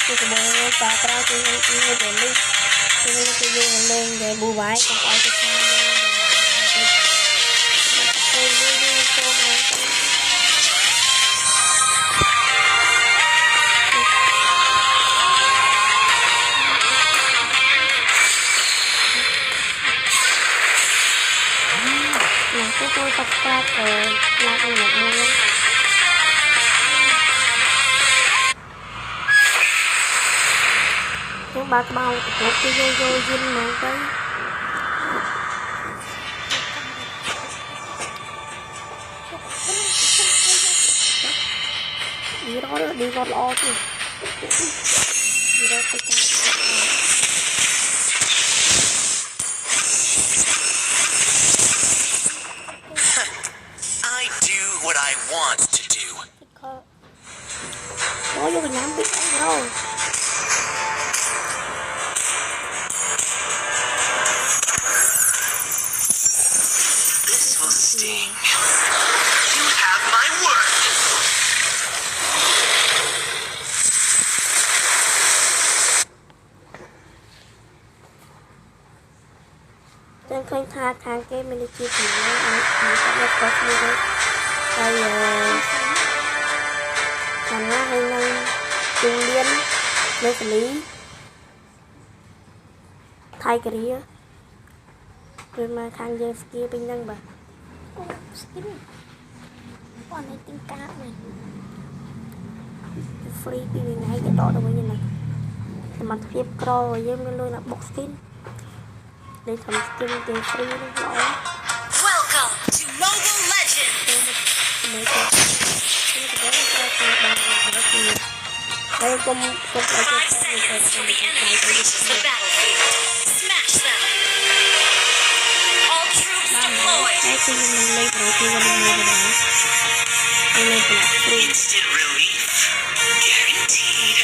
thì cái bộ ta trao thì người để đi thì người tiêu dùng lên để bù vái còn phải cái thang là cái tôi tập ra rồi là cái một môn những ba cái bao một cái vô dinh mà cái đi rót lo chứ đi rót cái I do what I want to do. có vô cái nhắm biết đâu This will sting. You have my word. trên khơi tha thang cái mình đi chia sẻ anh sẽ có như thế bây giờ thành ra hay năng trung liên lên xử lý thay cái đi rồi mà thang giờ kia bên năng bà skin còn này tính cá này free thì ngay cái đó đâu như này mặt phép pro rồi em luôn là box skin để thầm skin tiền free nó rõ. Welcome to Mobile Legends. Đây cũng lại cho 5 seconds till the enemy reaches the battlefield. Smash them. All troops deployed. Instant relief. Guaranteed.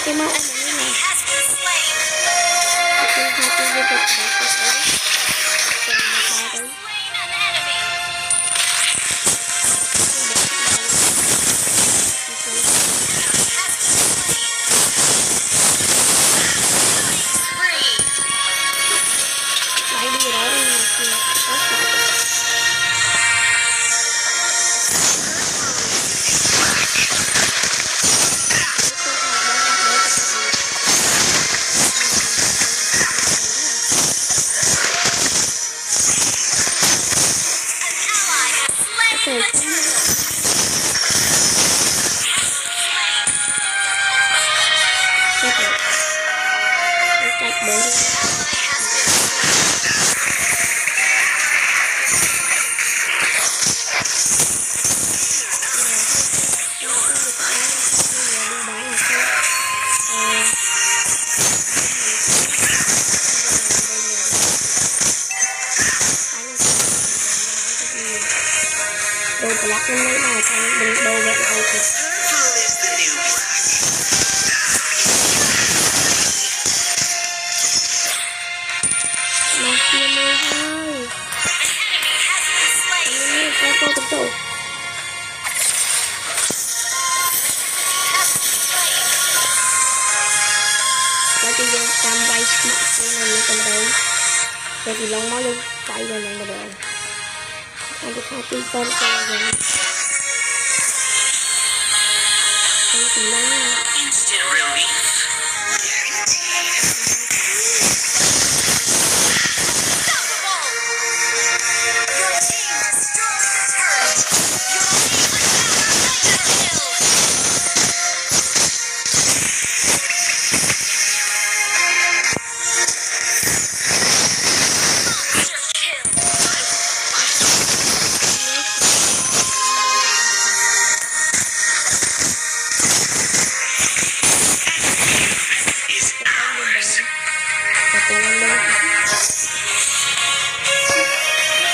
Cái máu đồ block lên đây này xong đừng đồ vậy là ok Purple is the new black. mà kia mơ hơi An enemy has been slain. anh ấy có tô tôแล้วจะยังจำไว้สมัครในนี้กันเลยเดี๋ยวจะลองมายังใจในนั้นกันเลยอันที่ข้าตีต้นโตยังเป็นสิ่งนั้น Instant relief. Guaranteed. Unstoppable. Your team destroyed the turret. Your team another kill. Monster kill. Is ours. แต่ตัวมันเล็ก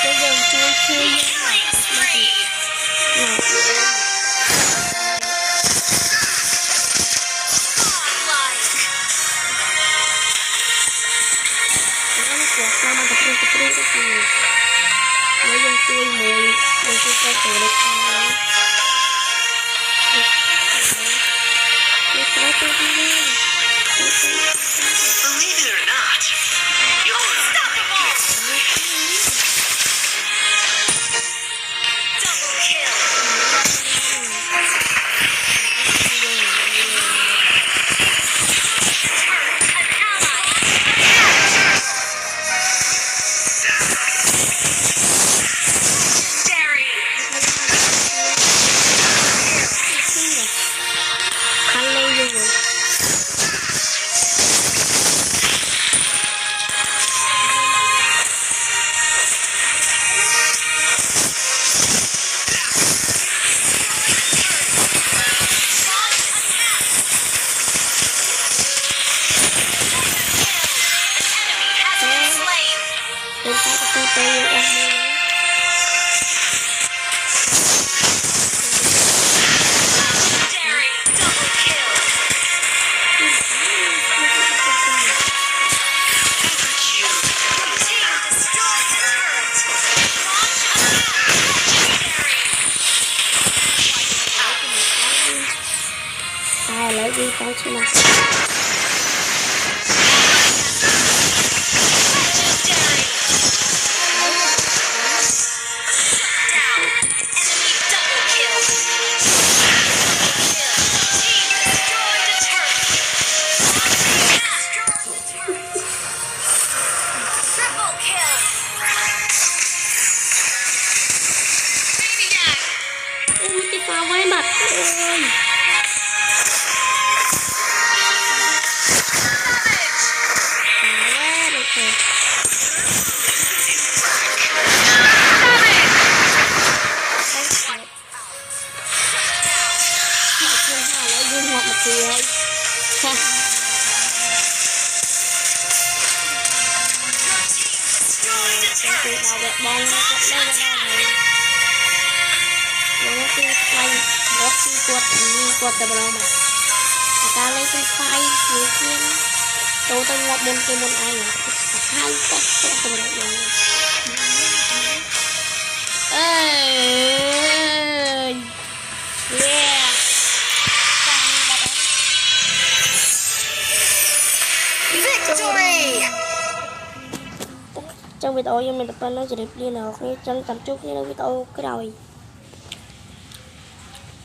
ก็ยังช่วย Killing spree. หนักอยู่ Godlike. แล้วมันกลัวเข้ามาตะปรุก็คือแล้วยังช่วยมวยยังช่วยใส่ตัวเล็กน้อยไม่ใช่ตัวที่นี่ Believe it or not, you're Unstoppable. Double kill. An ally attacked. Legendary. คันเลยอยู่ เป็นการตีตัวเองเลย Legendary double kill. Team destroyed the turret. Launch attack. Legendary. ตายแล้วดีใจใช่ไหม Legendary. Shut down. Enemy double kill. Team destroyed the turret. Destroyed the turret. Triple kill. Maniac. อุ้ยติดฟ้าไว้บัตรเลย Savage. ตายแล้วเลยค่ะ Savage. ต้องเกิดถ้าเพื่อนห้าแล้วยืนหัวมาเทียค่ะ Your team destroyed the เป็นตัว turret. เราแบบบอลนะก็ได้ก็ได้เลยยังตีไฟรถที่กดมีกดแต่เรามาอาการเลยเป็นไฟหรือเพี้ยนโตตั้งงบมุนเกมุนไอ้เหรอแต่ข้าวก็ตัวตัวเราเองเอ้ยเย้ Victory. trong video mình tập nó sẽ đẹp đi nào cái chân tầm chút như video cái rồi